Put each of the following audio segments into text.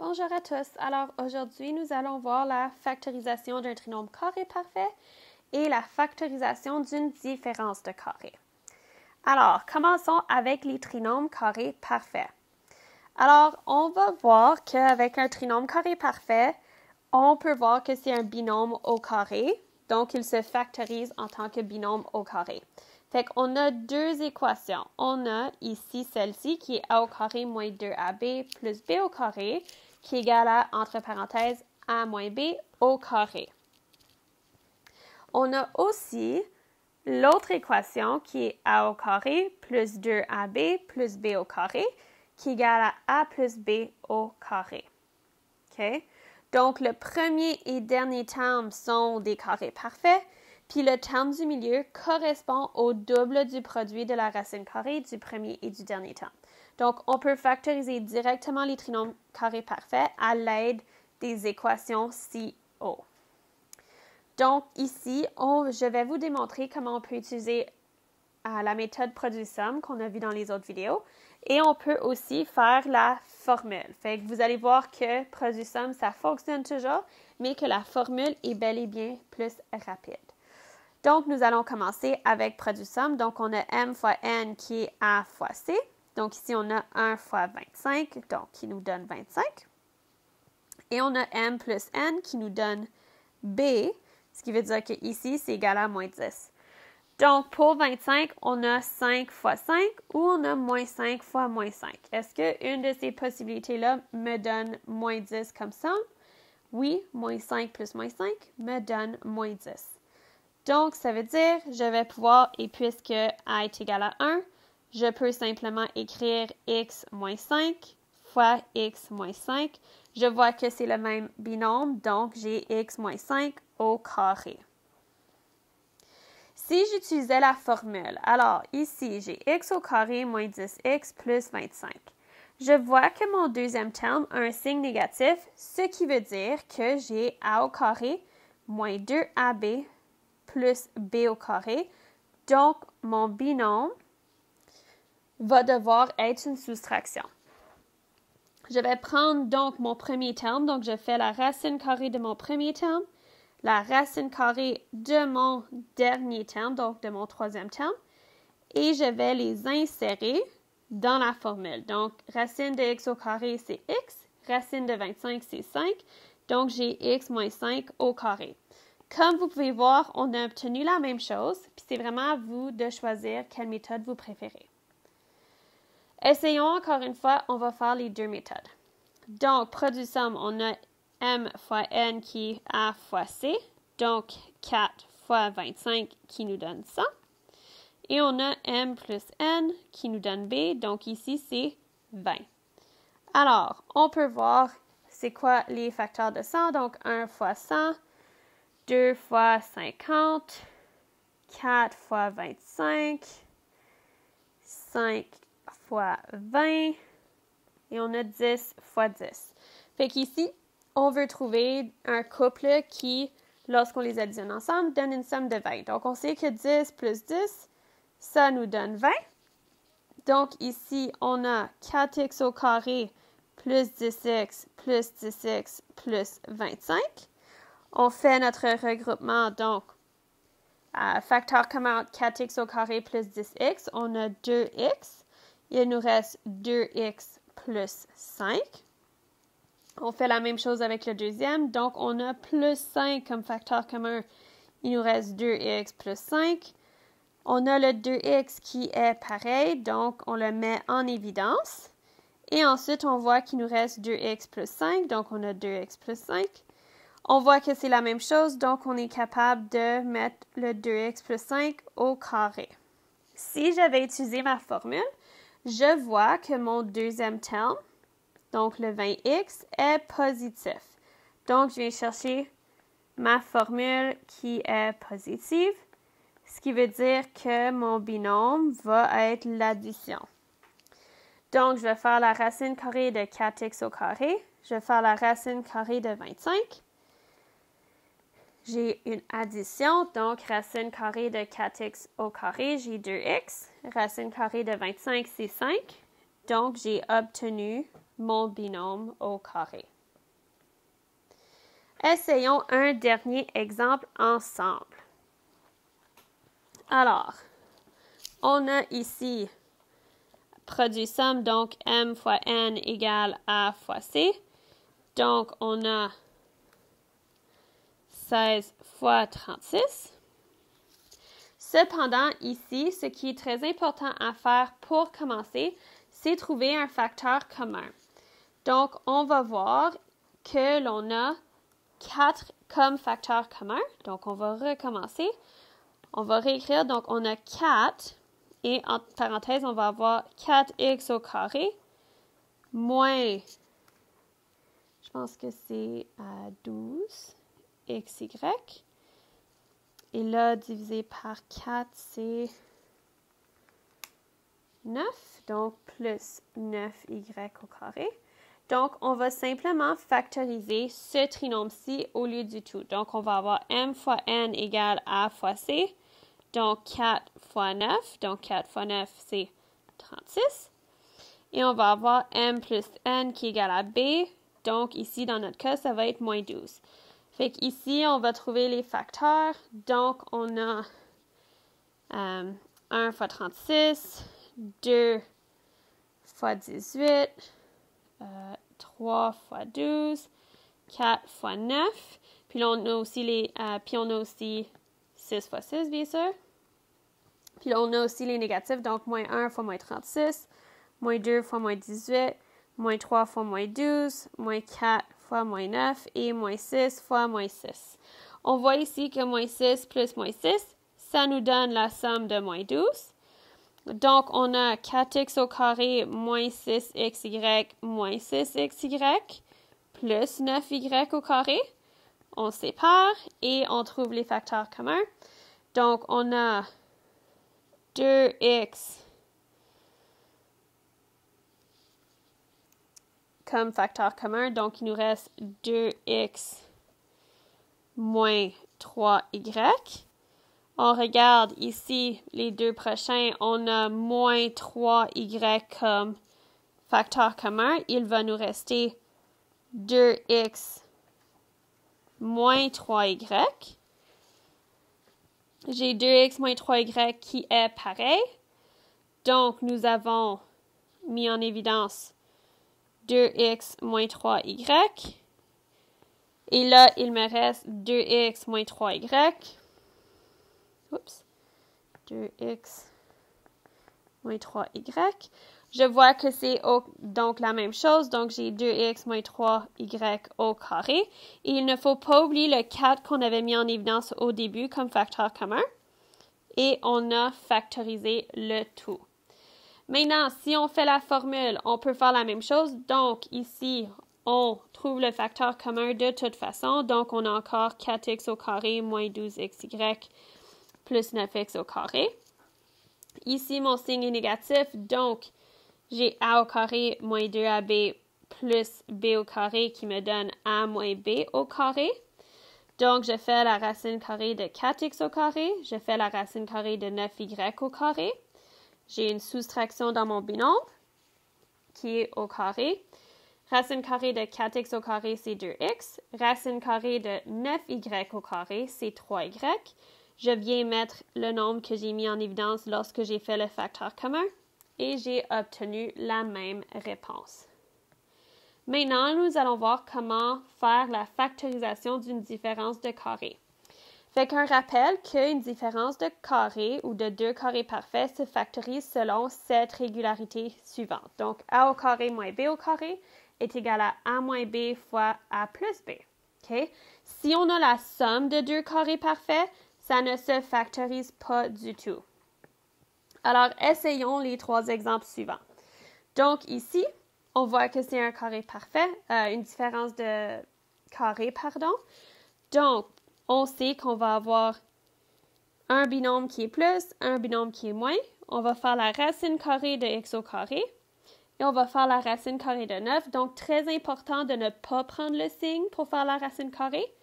Bonjour à tous. Alors aujourd'hui, nous allons voir la factorisation d'un trinôme carré parfait et la factorisation d'une différence de carré. Alors, commençons avec les trinômes carrés parfaits. Alors, on va voir qu'avec un trinôme carré parfait, on peut voir que c'est un binôme au carré, donc il se factorise en tant que binôme au carré. Fait qu'on a deux équations. On a ici celle-ci qui est a au carré moins 2ab plus b au carré qui est égal à, entre parenthèses, a moins b au carré. On a aussi l'autre équation qui est a au carré plus 2ab plus b au carré qui est égal à a plus b au carré. OK? Donc, le premier et dernier terme sont des carrés parfaits, puis le terme du milieu correspond au double du produit de la racine carrée du premier et du dernier terme. Donc, on peut factoriser directement les trinômes carrés parfaits à l'aide des équations ci-haut. Donc, ici, je vais vous démontrer comment on peut utiliser la méthode produit-somme qu'on a vue dans les autres vidéos. Et on peut aussi faire la formule. Fait que vous allez voir que produit-somme, ça fonctionne toujours, mais que la formule est bel et bien plus rapide. Donc, nous allons commencer avec produit-somme. Donc, on a m fois n qui est a fois c. Donc, ici, on a 1 fois 25, donc qui nous donne 25. Et on a m plus n qui nous donne b, ce qui veut dire que ici, c'est égal à moins 10. Donc, pour 25, on a 5 fois 5 ou on a moins 5 fois moins 5. Est-ce qu'une de ces possibilités-là me donne moins 10 comme ça? Oui, moins 5 plus moins 5 me donne moins 10. Donc, ça veut dire, je vais pouvoir, et puisque a est égal à 1, je peux simplement écrire x moins 5 fois x moins 5. Je vois que c'est le même binôme, donc j'ai x moins 5 au carré. Si j'utilisais la formule, alors ici, j'ai x au carré moins 10x plus 25. Je vois que mon deuxième terme a un signe négatif, ce qui veut dire que j'ai a au carré moins 2ab plus b au carré. Donc, mon binôme va devoir être une soustraction. Je vais prendre donc mon premier terme, donc je fais la racine carrée de mon premier terme, la racine carrée de mon dernier terme, donc de mon troisième terme, et je vais les insérer dans la formule. Donc, racine de x au carré, c'est x, racine de 25, c'est 5, donc j'ai x moins 5 au carré. Comme vous pouvez voir, on a obtenu la même chose, puis c'est vraiment à vous de choisir quelle méthode vous préférez. Essayons encore une fois, on va faire les deux méthodes. Donc, produit-somme, on a m fois n qui est a fois c, donc 4 fois 25 qui nous donne ça. Et on a m plus n qui nous donne b, donc ici c'est 20. Alors, on peut voir c'est quoi les facteurs de 100, donc 1 fois 100, 2 fois 50, 4 fois 25, 5 fois 20, et on a 10 fois 10. Fait qu'ici, on veut trouver un couple qui, lorsqu'on les additionne ensemble, donne une somme de 20. Donc, on sait que 10 plus 10, ça nous donne 20. Donc, ici, on a 4x au carré plus 10x plus 10x plus 25. On fait notre regroupement, donc, facteur commun 4x au carré plus 10x. On a 2x. Il nous reste 2x plus 5. On fait la même chose avec le deuxième. Donc, on a plus 5 comme facteur commun. Il nous reste 2x plus 5. On a le 2x qui est pareil, donc on le met en évidence. Et ensuite, on voit qu'il nous reste 2x plus 5, donc on a 2x plus 5. On voit que c'est la même chose, donc on est capable de mettre le 2x plus 5 au carré. Si j'avais utilisé ma formule, je vois que mon deuxième terme, donc le 20x, est positif. Donc, je viens chercher ma formule qui est positive, ce qui veut dire que mon binôme va être l'addition. Donc, je vais faire la racine carrée de 4x au carré. Je vais faire la racine carrée de 25. J'ai une addition, donc racine carrée de 4x au carré, j'ai 2x. Racine carrée de 25, c'est 5. Donc, j'ai obtenu mon binôme au carré. Essayons un dernier exemple ensemble. Alors, on a ici produit somme, donc M fois N égale A fois C. Donc, on a 16 fois 36. Cependant, ici, ce qui est très important à faire pour commencer, c'est trouver un facteur commun. Donc, on va voir que l'on a 4 comme facteur commun. Donc, on va recommencer. On va réécrire. Donc, on a 4. Et entre parenthèses, on va avoir 4x au carré moins, je pense que c'est 12xy. Et là, divisé par 4, c'est 9. Donc, plus 9y au carré. Donc, on va simplement factoriser ce trinôme-ci au lieu du tout. Donc, on va avoir m fois n égale a fois c. Donc, 4 fois 9. Donc, 4 fois 9, c'est 36. Et on va avoir m plus n qui est égal à b. Donc, ici, dans notre cas, ça va être moins 12. Fait qu'ici, on va trouver les facteurs. Donc, on a 1 fois 36, 2 fois 18, 3 fois 12, 4 fois 9. Puis là, on a aussi 6 fois 6, bien sûr. Puis là, on a aussi les négatifs, donc moins 1 fois moins 36, moins 2 fois moins 18, moins 3 fois moins 12, moins 4 fois moins 9 et moins 6 fois moins 6. On voit ici que moins 6 plus moins 6, ça nous donne la somme de moins 12. Donc, on a 4x au carré moins 6xy moins 6xy plus 9y au carré. On sépare et on trouve les facteurs communs. Donc, on a 2x comme facteur commun. Donc, il nous reste 2x moins 3y. On regarde ici les deux prochains. On a moins 3y comme facteur commun. Il va nous rester 2x moins 3y. J'ai 2x moins 3y qui est pareil. Donc, nous avons mis en évidence 2x moins 3y. Et là, il me reste 2x moins 3y. Oups. 2x moins 3y. Je vois que c'est donc la même chose. Donc, j'ai 2x moins 3y au carré. Et il ne faut pas oublier le 4 qu'on avait mis en évidence au début comme facteur commun. Et on a factorisé le tout. Maintenant, si on fait la formule, on peut faire la même chose. Donc, ici, on trouve le facteur commun de toute façon. Donc, on a encore 4x au carré moins 12xy plus 9x au carré. Ici, mon signe est négatif. Donc, j'ai a au carré moins 2ab plus b au carré qui me donne a moins b au carré. Donc, je fais la racine carrée de 4x au carré. Je fais la racine carrée de 9y au carré. J'ai une soustraction dans mon binôme qui est au carré. Racine carrée de 4x au carré, c'est 2x. Racine carrée de 9y au carré, c'est 3y. Je viens mettre le nombre que j'ai mis en évidence lorsque j'ai fait le facteur commun et j'ai obtenu la même réponse. Maintenant, nous allons voir comment faire la factorisation d'une différence de carré. Fait qu'un rappel qu'une différence de carré ou de deux carrés parfaits se factorise selon cette régularité suivante. Donc, a au carré moins b au carré est égal à a moins b fois a plus b. Okay? Si on a la somme de deux carrés parfaits, ça ne se factorise pas du tout. Alors, essayons les trois exemples suivants. Donc, ici, on voit que c'est un carré parfait, une différence de carré, pardon. Donc, on sait qu'on va avoir un binôme qui est plus, un binôme qui est moins. On va faire la racine carrée de x au carré. Et on va faire la racine carrée de 9. Donc, très important de ne pas prendre le signe pour faire la racine carrée.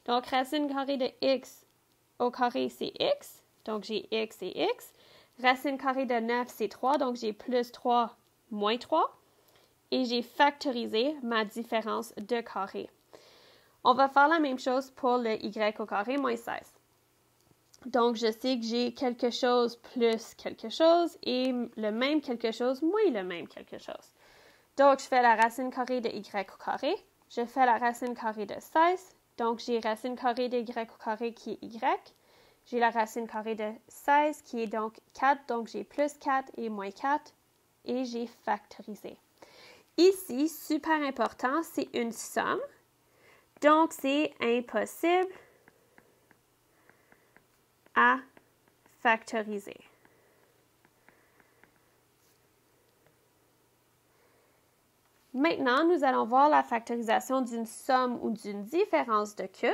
Donc, racine carrée de x au carré, c'est x. Donc, j'ai x et x. Racine carrée de 9, c'est 3. Donc, j'ai plus 3, moins 3. Et j'ai factorisé ma différence de carré. On va faire la même chose pour le y au carré moins 16. Donc, je sais que j'ai quelque chose plus quelque chose et le même quelque chose moins le même quelque chose. Donc, je fais la racine carrée de y au carré. Je fais la racine carrée de 16. Donc, j'ai racine carrée de y au carré qui est y. J'ai la racine carrée de 16 qui est donc 4. Donc, j'ai plus 4 et moins 4. Et j'ai factorisé. Ici, super important, c'est une somme. Donc, c'est impossible à factoriser. Maintenant, nous allons voir la factorisation d'une somme ou d'une différence de cubes.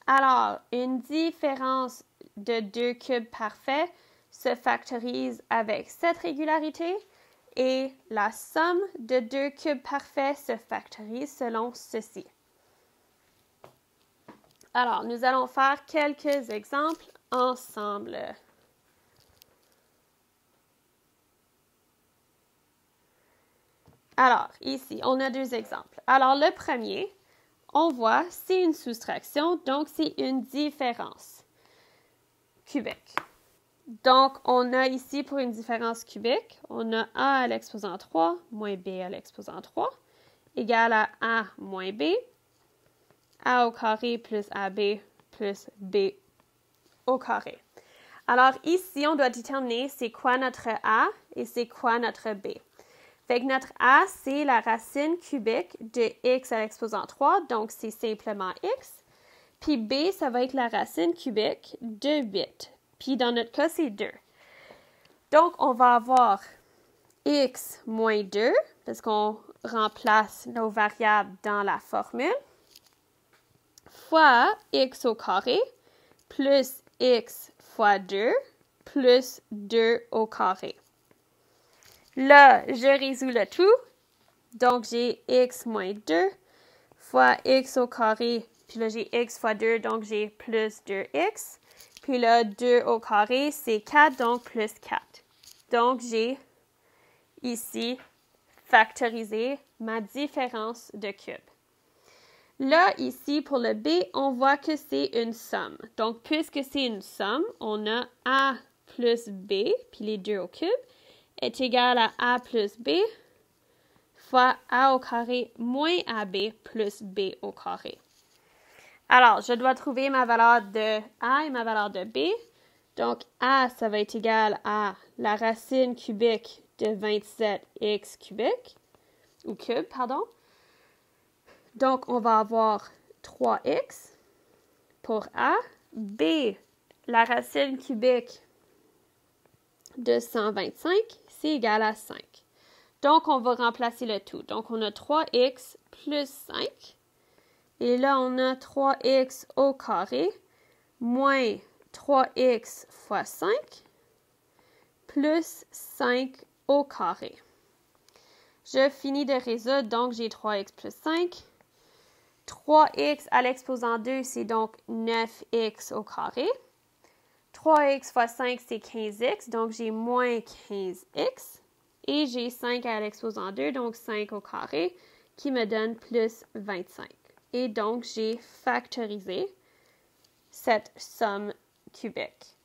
Alors, une différence de 2 cubes parfaits se factorise avec cette régularité et la somme de 2 cubes parfaits se factorise selon ceci. Alors, nous allons faire quelques exemples ensemble. Alors, ici, on a 2 exemples. Alors, le premier, on voit, c'est une soustraction, donc c'est une différence cubique. Donc, on a ici, pour une différence cubique, on a a à l'exposant 3 moins b à l'exposant 3 égale à a moins b, a au carré plus ab plus b au carré. Alors, ici, on doit déterminer c'est quoi notre a et c'est quoi notre b. Fait que notre a, c'est la racine cubique de x à l'exposant 3, donc c'est simplement x. Puis b, ça va être la racine cubique de 8. Puis dans notre cas, c'est 2. Donc, on va avoir x moins 2, parce qu'on remplace nos variables dans la formule, fois x au carré, plus x fois 2, plus 2 au carré. Là, je résous le tout. Donc, j'ai x moins 2 fois x au carré. Puis là, j'ai x fois 2, donc j'ai plus 2x. Puis là, 2 au carré, c'est 4, donc plus 4. Donc, j'ai ici factorisé ma différence de cubes. Là, ici, pour le b, on voit que c'est une somme. Donc, puisque c'est une somme, on a a plus b, puis les 2 au cube, est égal à a plus b fois a au carré moins ab plus b au carré. Alors, je dois trouver ma valeur de a et ma valeur de b. Donc, a, ça va être égal à la racine cubique de 27x cubique, ou cube, pardon. Donc, on va avoir 3x pour a. B, la racine cubique de 125, c'est égal à 5. Donc, on va remplacer le tout. Donc, on a 3x plus 5. Et là, on a 3x au carré moins 3x fois 5 plus 5 au carré. Je finis de résoudre, donc j'ai 3x plus 5. 3x à l'exposant 2, c'est donc 9x au carré. 3x fois 5, c'est 15x, donc j'ai moins 15x. Et j'ai 5 à l'exposant 2, donc 5 au carré, qui me donne plus 25. Et donc, j'ai factorisé cette somme cubique.